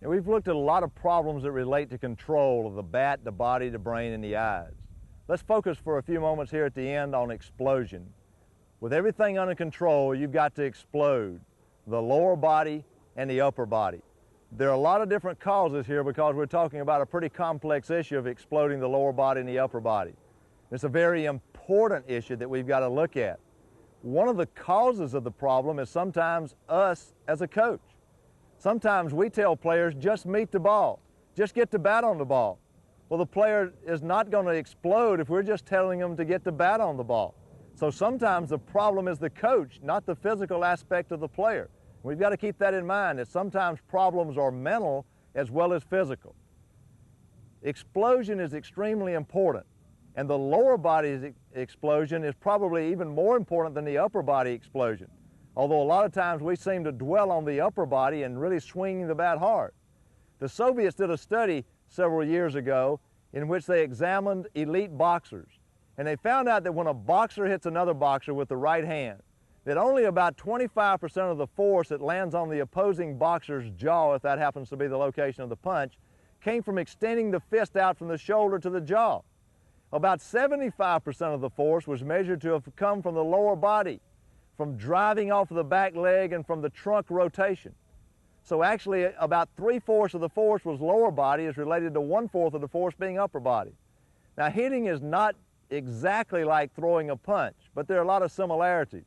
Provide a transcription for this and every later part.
And we've looked at a lot of problems that relate to control of the bat, the body, the brain, and the eyes. Let's focus for a few moments here at the end on explosion. With everything under control, you've got to explode the lower body and the upper body. There are a lot of different causes here because we're talking about a pretty complex issue of exploding the lower body and the upper body. It's a very important issue that we've got to look at. One of the causes of the problem is sometimes us as a coach. Sometimes we tell players, just meet the ball, just get the bat on the ball. Well, the player is not going to explode if we're just telling them to get the bat on the ball. So sometimes the problem is the coach, not the physical aspect of the player. We've got to keep that in mind, that sometimes problems are mental as well as physical. Explosion is extremely important, and the lower body explosion is probably even more important than the upper body explosion. Although a lot of times we seem to dwell on the upper body and really swinging the bat hard. The Soviets did a study several years ago in which they examined elite boxers. And they found out that when a boxer hits another boxer with the right hand, that only about 25% of the force that lands on the opposing boxer's jaw, if that happens to be the location of the punch, came from extending the fist out from the shoulder to the jaw. About 75% of the force was measured to have come from the lower body, from driving off of the back leg and from the trunk rotation. So actually about 3/4 of the force was lower body as related to 1/4 of the force being upper body. Now hitting is not exactly like throwing a punch, but there are a lot of similarities.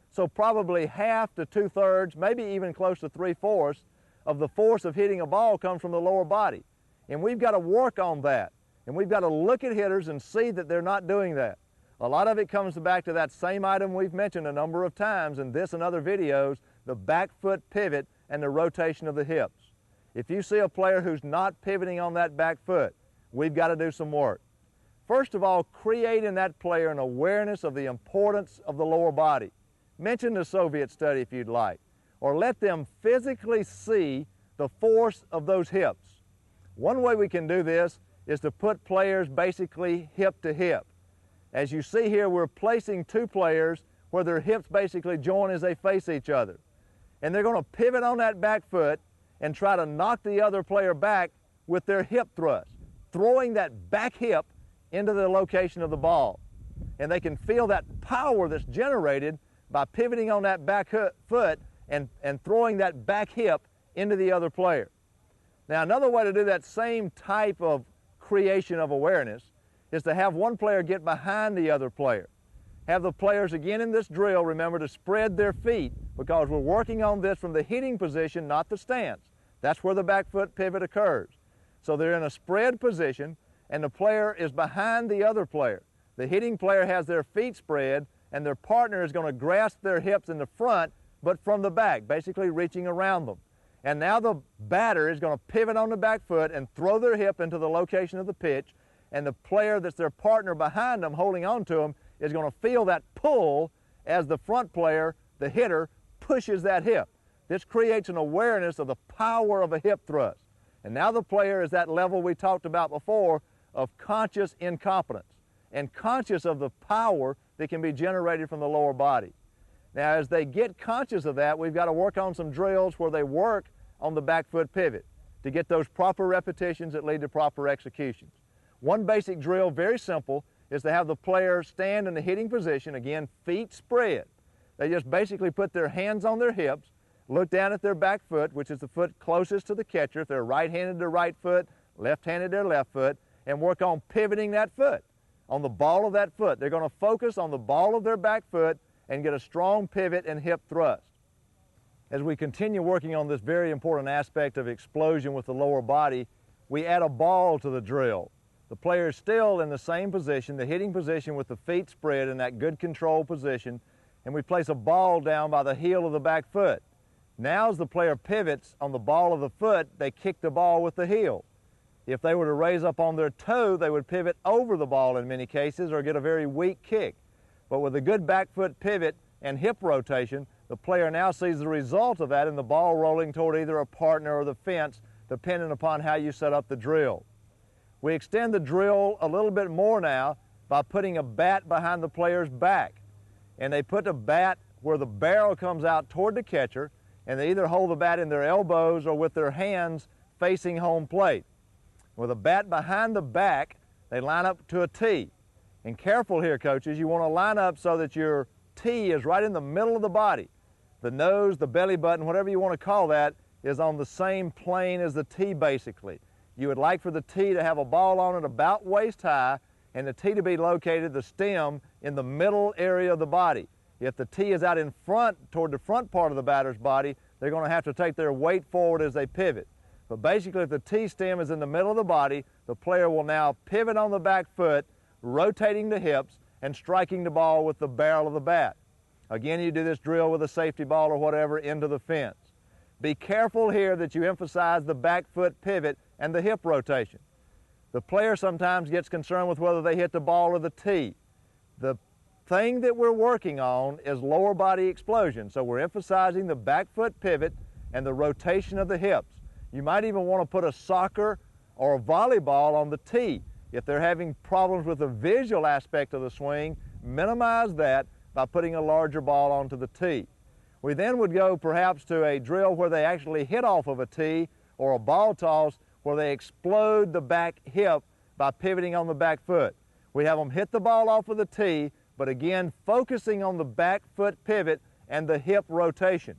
So probably half to 2/3, maybe even close to 3/4 of the force of hitting a ball comes from the lower body. And we've got to work on that. And we've got to look at hitters and see that they're not doing that. A lot of it comes back to that same item we've mentioned a number of times in this and other videos, the back foot pivot and the rotation of the hips. If you see a player who's not pivoting on that back foot, we've got to do some work. First of all, create in that player an awareness of the importance of the lower body. Mention the Soviet study if you'd like, or let them physically see the force of those hips. One way we can do this is to put players basically hip to hip. As you see here, we're placing two players where their hips basically join as they face each other. And they're going to pivot on that back foot and try to knock the other player back with their hip thrust, throwing that back hip into the location of the ball. And they can feel that power that's generated by pivoting on that back foot and throwing that back hip into the other player. Now, another way to do that same type of creation of awareness is to have one player get behind the other player. Have the players, again in this drill, remember to spread their feet, because we're working on this from the hitting position, not the stance. That's where the back foot pivot occurs. So they're in a spread position, and the player is behind the other player. The hitting player has their feet spread, and their partner is going to grasp their hips in the front, but from the back, basically reaching around them. And now the batter is going to pivot on the back foot and throw their hip into the location of the pitch, and the player that's their partner behind them, holding on to them, is going to feel that pull as the front player, the hitter, pushes that hip. This creates an awareness of the power of a hip thrust. And now the player is that level we talked about before of conscious incompetence and conscious of the power that can be generated from the lower body. Now, as they get conscious of that, we've got to work on some drills where they work on the back foot pivot to get those proper repetitions that lead to proper executions. One basic drill, very simple, is to have the player stand in the hitting position, again, feet spread. They just basically put their hands on their hips, look down at their back foot, which is the foot closest to the catcher. If they're right-handed, their right foot, left-handed, their left foot, and work on pivoting that foot, on the ball of that foot. They're going to focus on the ball of their back foot and get a strong pivot and hip thrust. As we continue working on this very important aspect of explosion with the lower body, we add a ball to the drill. The player is still in the same position, the hitting position with the feet spread in that good control position, and we place a ball down by the heel of the back foot. Now as the player pivots on the ball of the foot, they kick the ball with the heel. If they were to raise up on their toe, they would pivot over the ball in many cases or get a very weak kick. But with a good back foot pivot and hip rotation, the player now sees the result of that in the ball rolling toward either a partner or the fence, depending upon how you set up the drill. We extend the drill a little bit more now by putting a bat behind the player's back. And they put the bat where the barrel comes out toward the catcher, and they either hold the bat in their elbows or with their hands facing home plate. With a bat behind the back, they line up to a T. And careful here, coaches, you want to line up so that your T is right in the middle of the body. The nose, the belly button, whatever you want to call that, is on the same plane as the T basically. You would like for the T to have a ball on it about waist high and the T to be located, the stem, in the middle area of the body. If the T is out in front, toward the front part of the batter's body, they're going to have to take their weight forward as they pivot. But basically, if the T stem is in the middle of the body, the player will now pivot on the back foot, rotating the hips, and striking the ball with the barrel of the bat. Again, you do this drill with a safety ball or whatever into the fence. Be careful here that you emphasize the back foot pivot and the hip rotation. The player sometimes gets concerned with whether they hit the ball or the tee. The thing that we're working on is lower body explosion, so we're emphasizing the back foot pivot and the rotation of the hips. You might even want to put a soccer or a volleyball on the tee. If they're having problems with the visual aspect of the swing, minimize that by putting a larger ball onto the tee. We then would go perhaps to a drill where they actually hit off of a tee or a ball toss where they explode the back hip by pivoting on the back foot. We have them hit the ball off of the tee, but again focusing on the back foot pivot and the hip rotation.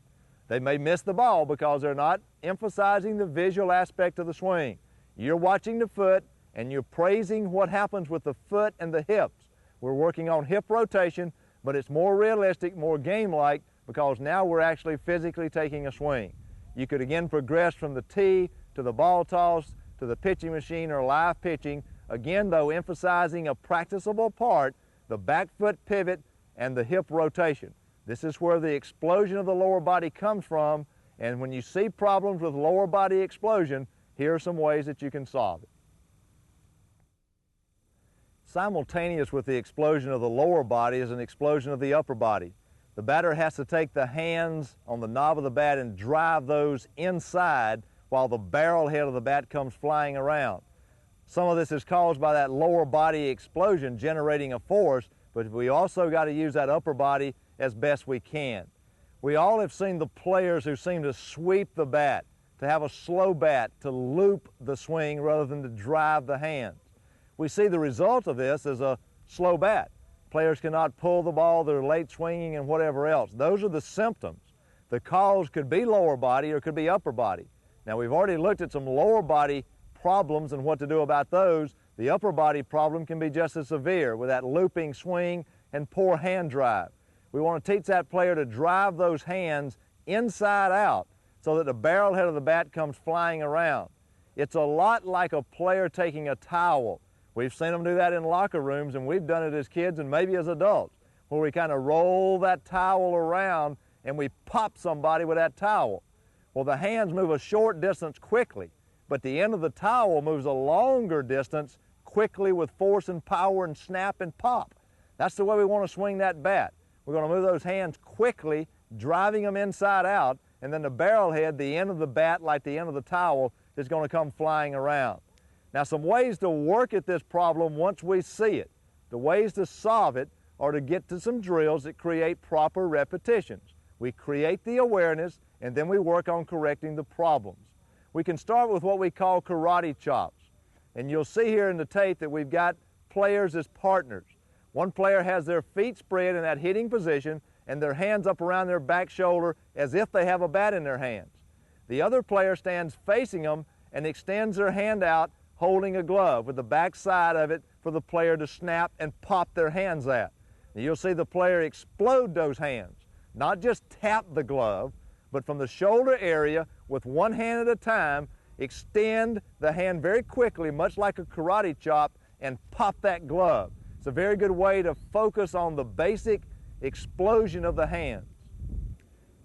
They may miss the ball because they're not emphasizing the visual aspect of the swing. You're watching the foot and you're praising what happens with the foot and the hips. We're working on hip rotation, but it's more realistic, more game-like, because now we're actually physically taking a swing. You could again progress from the tee to the ball toss to the pitching machine or live pitching, again though emphasizing a practicable part, the back foot pivot and the hip rotation. This is where the explosion of the lower body comes from, and when you see problems with lower body explosion, here are some ways that you can solve it. Simultaneous with the explosion of the lower body is an explosion of the upper body. The batter has to take the hands on the knob of the bat and drive those inside while the barrel head of the bat comes flying around. Some of this is caused by that lower body explosion generating a force, but we also got to use that upper body as best we can. We all have seen the players who seem to sweep the bat, to have a slow bat, to loop the swing rather than to drive the hands. We see the result of this as a slow bat. Players cannot pull the ball, they're late swinging and whatever else. Those are the symptoms. The cause could be lower body or could be upper body. Now we've already looked at some lower body problems and what to do about those. The upper body problem can be just as severe with that looping swing and poor hand drive. We want to teach that player to drive those hands inside out so that the barrel head of the bat comes flying around. It's a lot like a player taking a towel. We've seen them do that in locker rooms, and we've done it as kids and maybe as adults, where we kind of roll that towel around and we pop somebody with that towel. Well, the hands move a short distance quickly, but the end of the towel moves a longer distance quickly with force and power and snap and pop. That's the way we want to swing that bat. We're going to move those hands quickly, driving them inside out, and then the barrel head, the end of the bat, like the end of the towel, is going to come flying around. Now, some ways to work at this problem once we see it. The ways to solve it are to get to some drills that create proper repetitions. We create the awareness, and then we work on correcting the problems. We can start with what we call karate chops. And you'll see here in the tape that we've got players as partners. One player has their feet spread in that hitting position and their hands up around their back shoulder as if they have a bat in their hands. The other player stands facing them and extends their hand out holding a glove with the back side of it for the player to snap and pop their hands at. Now you'll see the player explode those hands, not just tap the glove, but from the shoulder area with one hand at a time, extend the hand very quickly, much like a karate chop, and pop that glove. It's a very good way to focus on the basic explosion of the hands.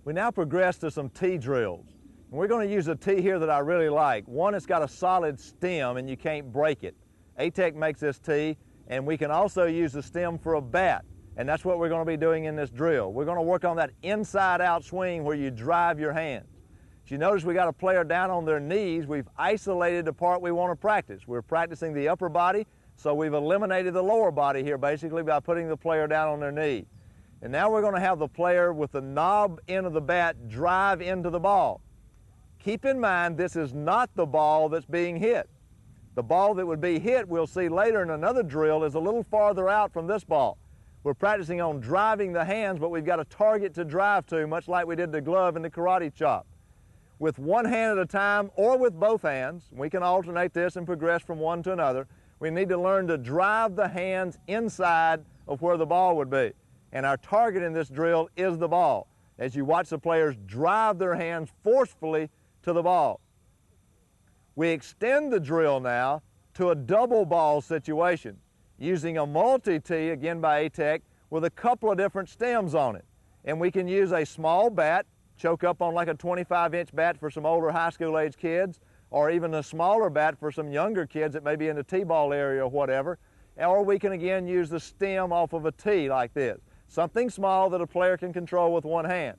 We now progress to some tee drills. And we're going to use a tee here that I really like. One, it's got a solid stem and you can't break it. A-Tech makes this tee, and we can also use the stem for a bat. And that's what we're going to be doing in this drill. We're going to work on that inside-out swing where you drive your hands. As you notice, we got a player down on their knees. We've isolated the part we want to practice. We're practicing the upper body, so we've eliminated the lower body here basically by putting the player down on their knee. And now we're going to have the player with the knob end of the bat drive into the ball. Keep in mind, this is not the ball that's being hit. The ball that would be hit, we'll see later in another drill, is a little farther out from this ball. We're practicing on driving the hands, but we've got a target to drive to, much like we did the glove and the karate chop. With one hand at a time or with both hands, we can alternate this and progress from one to another. We need to learn to drive the hands inside of where the ball would be. And our target in this drill is the ball, as you watch the players drive their hands forcefully to the ball. We extend the drill now to a double ball situation, using a multi-tee, again by ATEC, with a couple of different stems on it. And we can use a small bat, choke up on like a 25-inch bat for some older high school age kids, or even a smaller bat for some younger kids that may be in the T-ball area or whatever. Or we can again use the stem off of a tee like this. Something small that a player can control with one hand.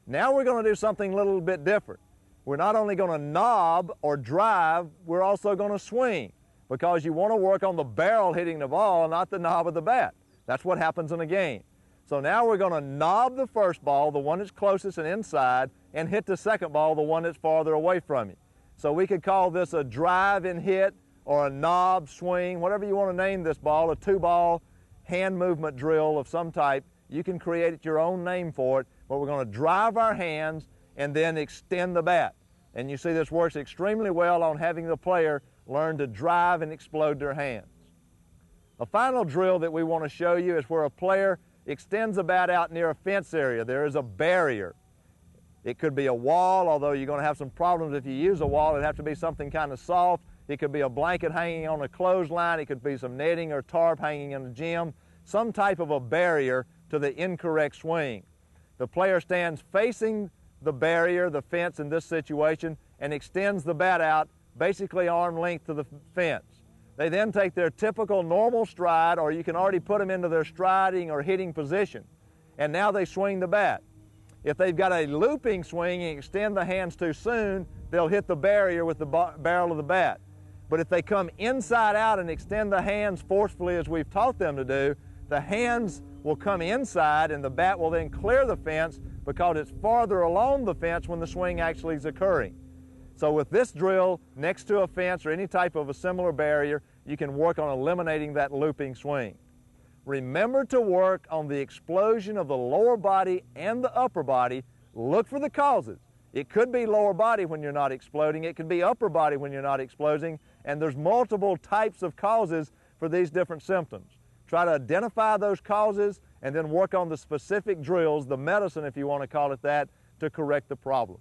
Now we're going to do something a little bit different. We're not only going to knob or drive, we're also going to swing, because you want to work on the barrel hitting the ball, not the knob of the bat. That's what happens in a game. So now we're going to knob the first ball, the one that's closest and inside, and hit the second ball, the one that's farther away from you. So we could call this a drive and hit, or a knob swing, whatever you want to name this ball, a two-ball hand movement drill of some type. You can create your own name for it, but we're going to drive our hands and then extend the bat. And you see this works extremely well on having the player learn to drive and explode their hands. A final drill that we want to show you is where a player extends the bat out near a fence area. There is a barrier. It could be a wall, although you're going to have some problems if you use a wall. It'd have to be something kind of soft. It could be a blanket hanging on a clothesline. It could be some netting or tarp hanging in the gym. Some type of a barrier to the incorrect swing. The player stands facing the barrier, the fence in this situation, and extends the bat out basically arm length to the fence. They then take their typical normal stride, or you can already put them into their striding or hitting position, and now they swing the bat. If they've got a looping swing and extend the hands too soon, they'll hit the barrier with the barrel of the bat. But if they come inside out and extend the hands forcefully as we've taught them to do, the hands will come inside and the bat will then clear the fence because it's farther along the fence when the swing actually is occurring. So with this drill, next to a fence or any type of a similar barrier, you can work on eliminating that looping swing. Remember to work on the explosion of the lower body and the upper body. Look for the causes. It could be lower body when you're not exploding. It could be upper body when you're not exploding. And there's multiple types of causes for these different symptoms. Try to identify those causes and then work on the specific drills, the medicine if you want to call it that, to correct the problem.